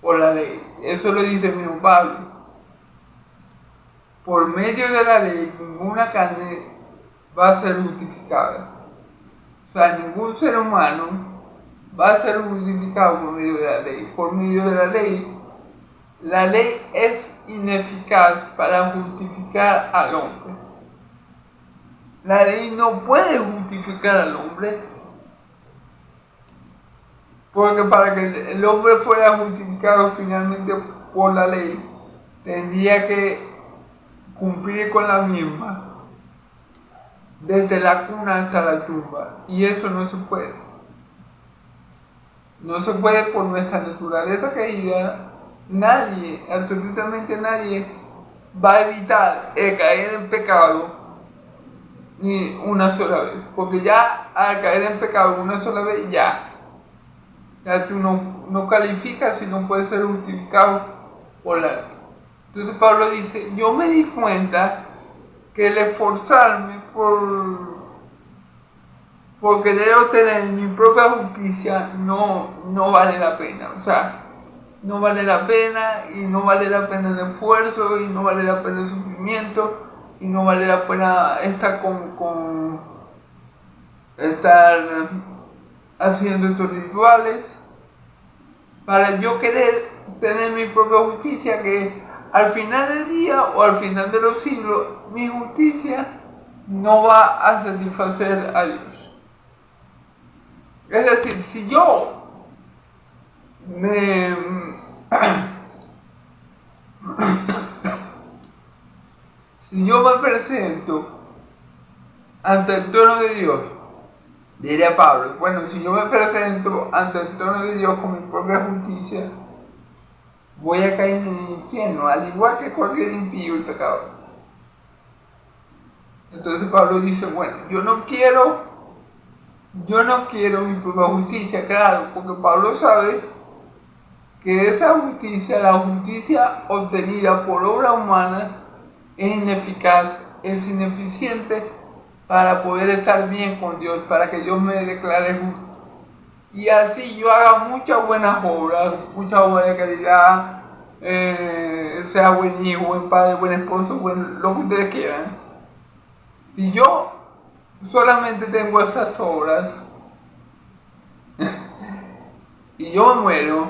por la ley. Eso lo dice mismo Pablo. Por medio de la ley, ninguna carne va a ser justificada. O sea, ningún ser humano va a ser justificado por medio de la ley. Por medio de la ley es ineficaz para justificar al hombre. La ley no puede justificar al hombre, porque para que el hombre fuera justificado finalmente por la ley, tendría que cumplir con la misma desde la cuna hasta la tumba, y eso no se puede. No se puede por nuestra naturaleza caída. Nadie, absolutamente nadie, va a evitar el caer en pecado ni una sola vez, porque ya al caer en pecado una sola vez, ya tú no calificas y no puedes ser justificado por la ley. Entonces Pablo dice, yo me di cuenta que el esforzarme por querer obtener mi propia justicia no vale la pena. O sea, no vale la pena, y no vale la pena el esfuerzo, y no vale la pena el sufrimiento, y no vale la pena estar estar haciendo estos rituales para yo querer tener mi propia justicia, que al final del día o al final de los siglos mi justicia no va a satisfacer a Dios. Es decir, si yo si yo me presento ante el trono de Dios, diría Pablo, bueno, si yo me presento ante el trono de Dios con mi propia justicia, voy a caer en el infierno, al igual que cualquier impío y pecador. Entonces Pablo dice, bueno, yo no quiero mi propia justicia, claro, porque Pablo sabe que esa justicia, la justicia obtenida por obra humana, es ineficaz, es ineficiente para poder estar bien con Dios, para que Dios me declare justo. Y así yo haga muchas buenas obras, muchas obras de caridad, sea buen hijo, buen padre, buen esposo, lo que ustedes quieran. Si yo solamente tengo esas obras y yo me muero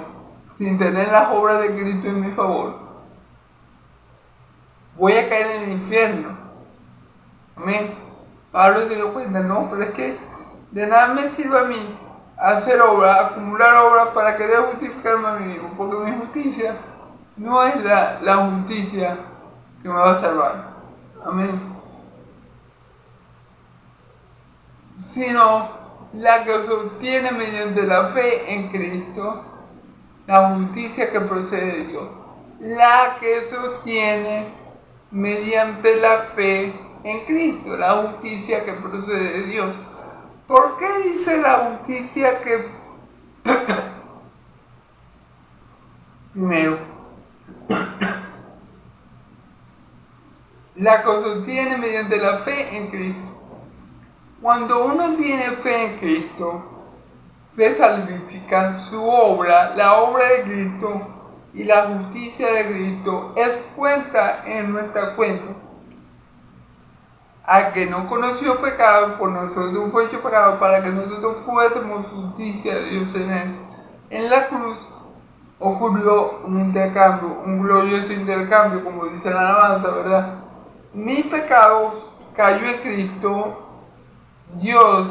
sin tener las obras de Cristo en mi favor, voy a caer en el infierno. Amén. Pablo se dio cuenta, no, pero es que de nada me sirve a mí hacer obras, acumular obras para querer justificarme a mí mismo, porque mi justicia no es la justicia que me va a salvar. Amén. Sino la que se obtiene mediante la fe en Cristo, la justicia que procede de Dios, la que se obtiene mediante la fe en Cristo, la justicia que procede de Dios. ¿Por qué dice la justicia que primero, la que se obtiene mediante la fe en Cristo? Cuando uno tiene fe en Cristo, fe salvífica, su obra, la obra de Cristo y la justicia de Cristo es cuenta en nuestra cuenta. Al que no conoció pecado, por nosotros fue hecho pecado para que nosotros fuésemos justicia de Dios en él. En la cruz ocurrió un intercambio, un glorioso intercambio, como dice la alabanza, ¿verdad? Mi pecado cayó en Cristo. Dios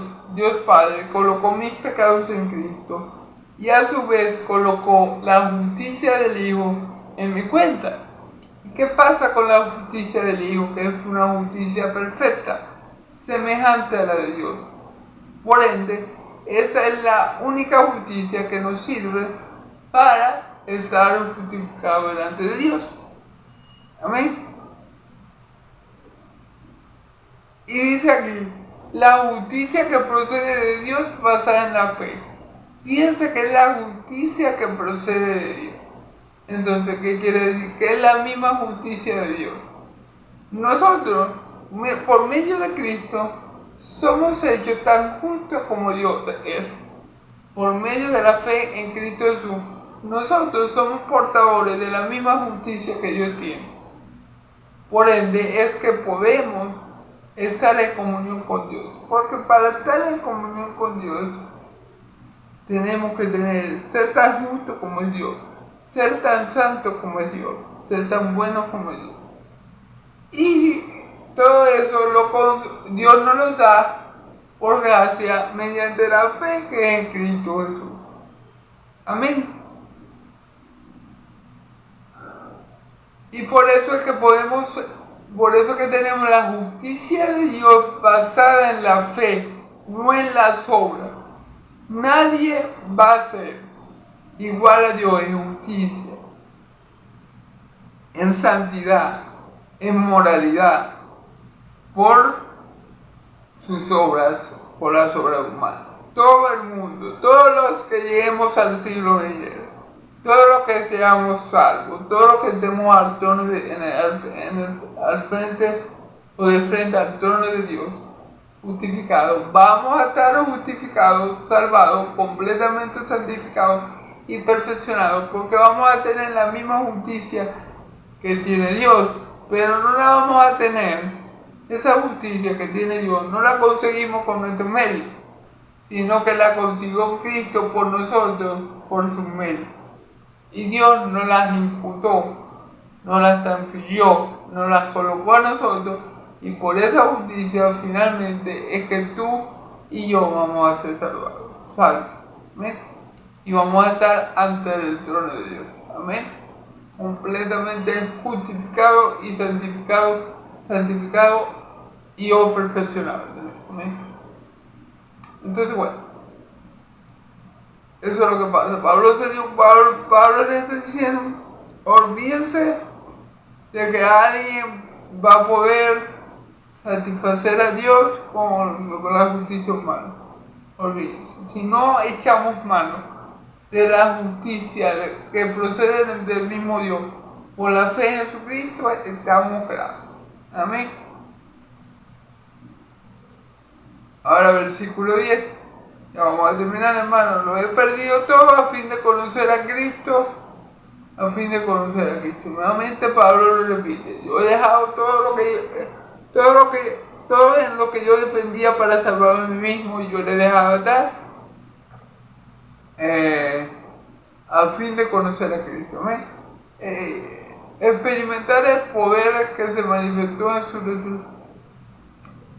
Padre colocó mis pecados en Cristo y a su vez colocó la justicia del Hijo en mi cuenta. ¿Y qué pasa con la justicia del Hijo? Que es una justicia perfecta, semejante a la de Dios. Por ende, esa es la única justicia que nos sirve para estar justificados delante de Dios. Amén. Y dice aquí, la justicia que procede de Dios basada en la fe. Fíjense que es la justicia que procede de Dios. Entonces, ¿qué quiere decir? Que es la misma justicia de Dios. Nosotros, por medio de Cristo, somos hechos tan justos como Dios es. Por medio de la fe en Cristo Jesús, nosotros somos portadores de la misma justicia que Dios tiene. Por ende, es que podemos estar en comunión con Dios. Porque para estar en comunión con Dios, tenemos que ser tan justos como es Dios, ser tan santos como es Dios, ser tan buenos como es Dios. Y todo eso Dios nos lo da por gracia mediante la fe que es en Cristo Jesús. Amén. Y por eso es que tenemos la justicia de Dios basada en la fe, no en las obras. Nadie va a ser igual a Dios en justicia, en santidad, en moralidad, por sus obras, por las obras humanas. Todo el mundo, todos los que lleguemos al siglo venidero, todos los que seamos salvos, todos los que estemos al trono al frente o de frente al trono de Dios, justificados, vamos a estar justificados, salvados, completamente santificados y perfeccionados, porque vamos a tener la misma justicia que tiene Dios, pero no la vamos a tener, esa justicia que tiene Dios, no la conseguimos con nuestro mérito, sino que la consiguió Cristo por nosotros, por su mérito. Y Dios nos las imputó, nos las transfirió, nos las colocó a nosotros, y por esa justicia finalmente es que tú y yo vamos a ser salvados. ¿Amén? Y vamos a estar ante el trono de Dios. Amén. Completamente justificados y santificados santificado y o perfeccionado. ¿Amén? Entonces, bueno, eso es lo que pasa. Pablo le está diciendo, olvídense de que alguien va a poder satisfacer a Dios con la justicia humana. Olvídense. Si no echamos mano de la justicia que procede del mismo Dios por la fe en Jesucristo, estamos graves. Amén. Ahora versículo 10. Ya vamos a terminar, hermano. Lo he perdido todo a fin de conocer a Cristo. A fin de conocer a Cristo. Nuevamente Pablo lo repite. Yo he dejado todo en lo que yo dependía para salvarme a mí mismo, y yo le he dejado atrás. A fin de conocer a Cristo. Amén. Experimentar el poder que se manifestó en su resurrección.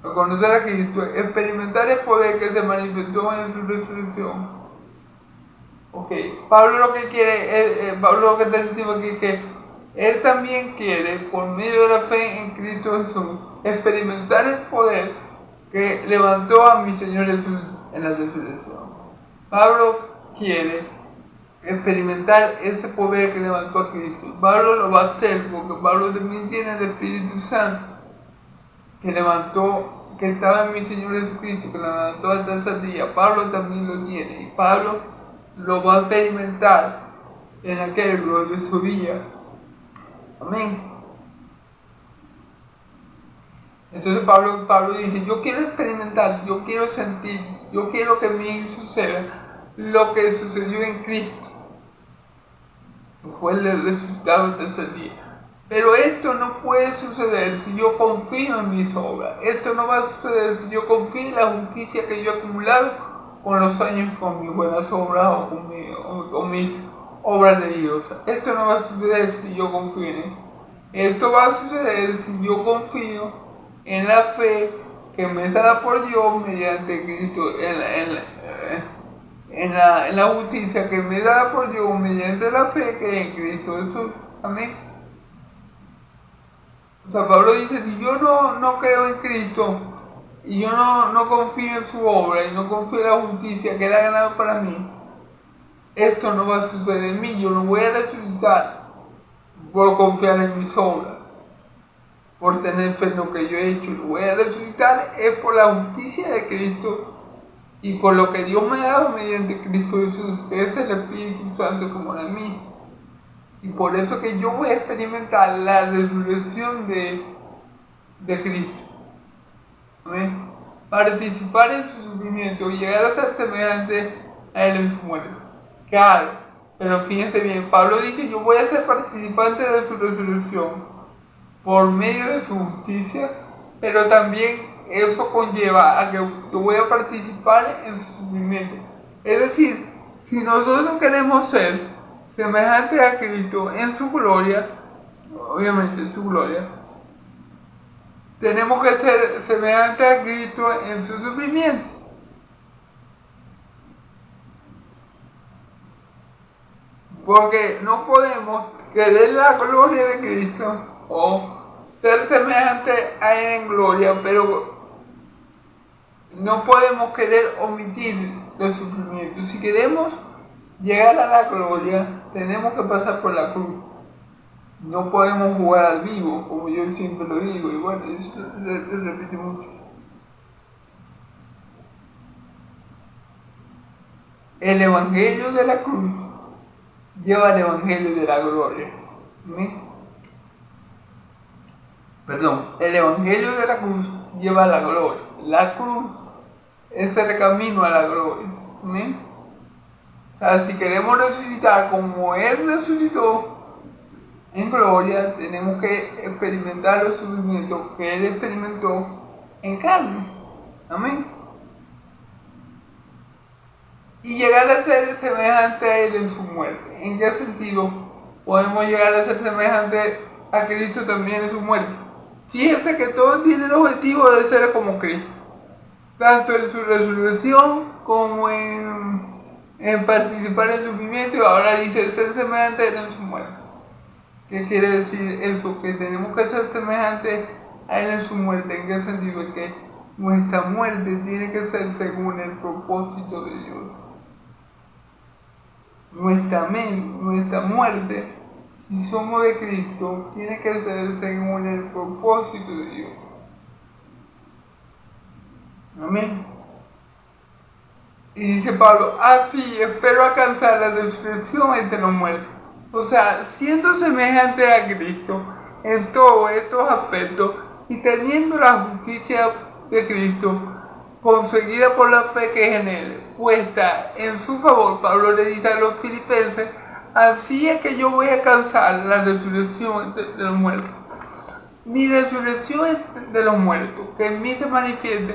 Conocer a Cristo, experimentar el poder que se manifestó en su resurrección. Ok, Pablo lo que quiere, Pablo lo que está diciendo aquí es que él también quiere, por medio de la fe en Cristo Jesús, experimentar el poder que levantó a mi Señor Jesús en la resurrección. Pablo quiere experimentar ese poder que levantó a Cristo. Pablo lo va a hacer porque Pablo también tiene el Espíritu Santo que levantó, que estaba en mi Señor Jesucristo, que levantó al tercer día. Pablo también lo tiene, y Pablo lo va a experimentar en aquel glorioso día. Amén. Entonces Pablo dice, yo quiero experimentar, yo quiero sentir, yo quiero que a mí suceda lo que sucedió en Cristo, que fue el resucitado del tercer día. Pero esto no puede suceder si yo confío en mis obras. Esto no va a suceder si yo confío en la justicia que yo he acumulado con los años, con mis buenas obras o con mis obras de Dios. Esto no va a suceder si yo confío en él. Esto va a suceder si yo confío en la fe que me es dada por Dios mediante Cristo, en la justicia que me es dada por Dios mediante la fe que es en Cristo Jesús. Amén. O sea, Pablo dice, si yo no creo en Cristo y yo no confío en su obra y no confío en la justicia que Él ha ganado para mí, esto no va a suceder en mí. Yo no voy a resucitar por confiar en mis obras, por tener fe en lo que yo he hecho. Lo voy a resucitar es por la justicia de Cristo y por lo que Dios me ha dado mediante Cristo Jesús, que es el Espíritu Santo como en mí. Y por eso que yo voy a experimentar la resurrección de Cristo. ¿Amén? Participar en su sufrimiento y llegar a ser semejante a Él en su muerte. Claro, pero fíjense bien, Pablo dice, yo voy a ser participante de su resurrección por medio de su justicia, pero también eso conlleva a que yo voy a participar en su sufrimiento. Es decir, si nosotros queremos ser semejante a Cristo en su gloria, obviamente en su gloria, tenemos que ser semejante a Cristo en su sufrimiento. Porque no podemos querer la gloria de Cristo o ser semejante a Él en gloria, pero no podemos querer omitir los sufrimientos. Si queremos llegar a la gloria, tenemos que pasar por la cruz. No podemos jugar al vivo, como yo siempre lo digo, y bueno, eso lo repito mucho. El evangelio de la cruz lleva al evangelio de la gloria. ¿Sí? Perdón, el evangelio de la cruz lleva a la gloria. La cruz es el camino a la gloria. ¿Sí? O sea, si queremos resucitar como Él resucitó en gloria, tenemos que experimentar los sufrimientos que Él experimentó en carne. Amén. Y llegar a ser semejante a Él en su muerte. ¿En qué sentido podemos llegar a ser semejante a Cristo también en su muerte? Fíjense que todos tienen el objetivo de ser como Cristo, tanto en su resurrección como en participar en el sufrimiento. Y ahora dice ser semejante a Él en su muerte. ¿Qué quiere decir eso? Que tenemos que ser semejantes a Él en su muerte. ¿En qué sentido? Es que nuestra muerte tiene que ser según el propósito de Dios. Nuestra muerte, si somos de Cristo, tiene que ser según el propósito de Dios. Amén. Y dice Pablo, así espero alcanzar la resurrección entre los muertos. O sea, siendo semejante a Cristo en todos estos aspectos y teniendo la justicia de Cristo conseguida por la fe que es en Él, puesta en su favor, Pablo le dice a los filipenses, así es que yo voy a alcanzar la resurrección de los muertos. Mi resurrección de los muertos, que en mí se manifieste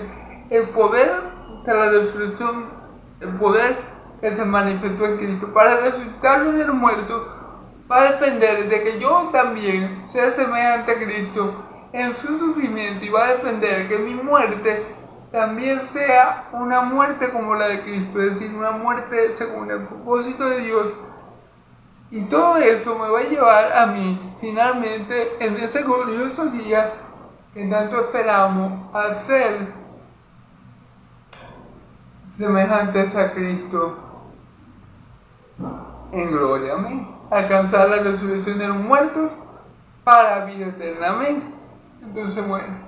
el poder de la resurrección, el poder que se manifestó en Cristo. Para resucitarlo de los muertos va a depender de que yo también sea semejante a Cristo en su sufrimiento, y va a depender que mi muerte también sea una muerte como la de Cristo, es decir, una muerte según el propósito de Dios. Y todo eso me va a llevar a mí, finalmente, en ese glorioso día que tanto esperamos, a ser semejantes a Cristo en gloria. Amén. Alcanzar la resurrección de los muertos para vida eterna. Amén. Entonces, bueno.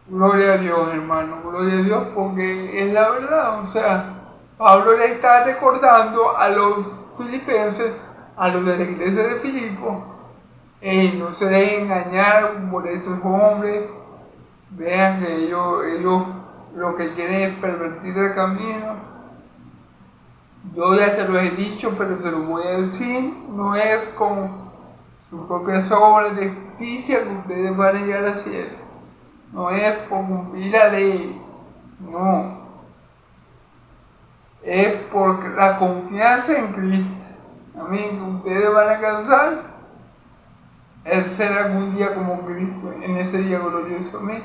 Gloria a Dios, hermano. Gloria a Dios, porque es la verdad. O sea, Pablo le está recordando a los filipenses, a los de la iglesia de Filipo, no se dejen engañar por esos hombres. Vean que ellos lo que quieren es pervertir el camino. Yo ya se los he dicho, pero se los voy a decir. No es con sus propias obras de justicia que ustedes van a llegar al cielo. No es por cumplir la ley. No. Es por la confianza en Cristo. Amén. Que ustedes van a alcanzar el ser algún día como Cristo en ese día glorioso. Amén.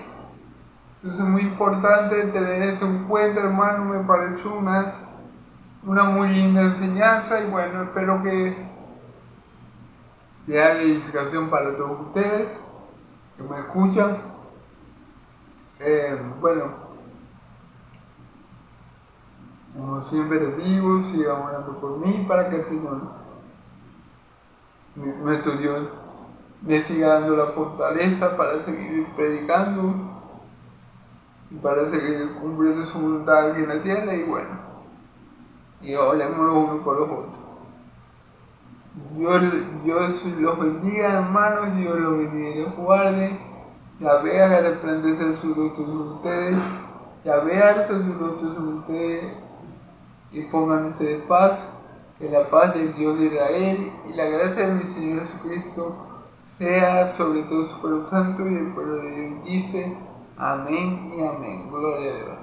Entonces es muy importante tener esto en cuenta, hermano. Me pareció una muy linda enseñanza, y bueno, espero que sea de edificación para todos ustedes que me escuchan. Bueno, como siempre les digo, sigan orando por mí para que el Señor, nuestro Dios, me siga dando la fortaleza para seguir predicando y para seguir cumpliendo su voluntad aquí en la tierra. Y bueno, y oremos los unos por los otros. Dios los bendiga, hermanos. Dios los bendiga y los guarde. Ya vea que resplandecer su rostro sobre ustedes, ya vea su rostro sobre ustedes, y pongan ustedes paz. Que la paz del Dios de Israel y la gracia de mi Señor Jesucristo sea sobre todo su pueblo santo, y el pueblo de Dios dice amén y amén. Gloria a Dios.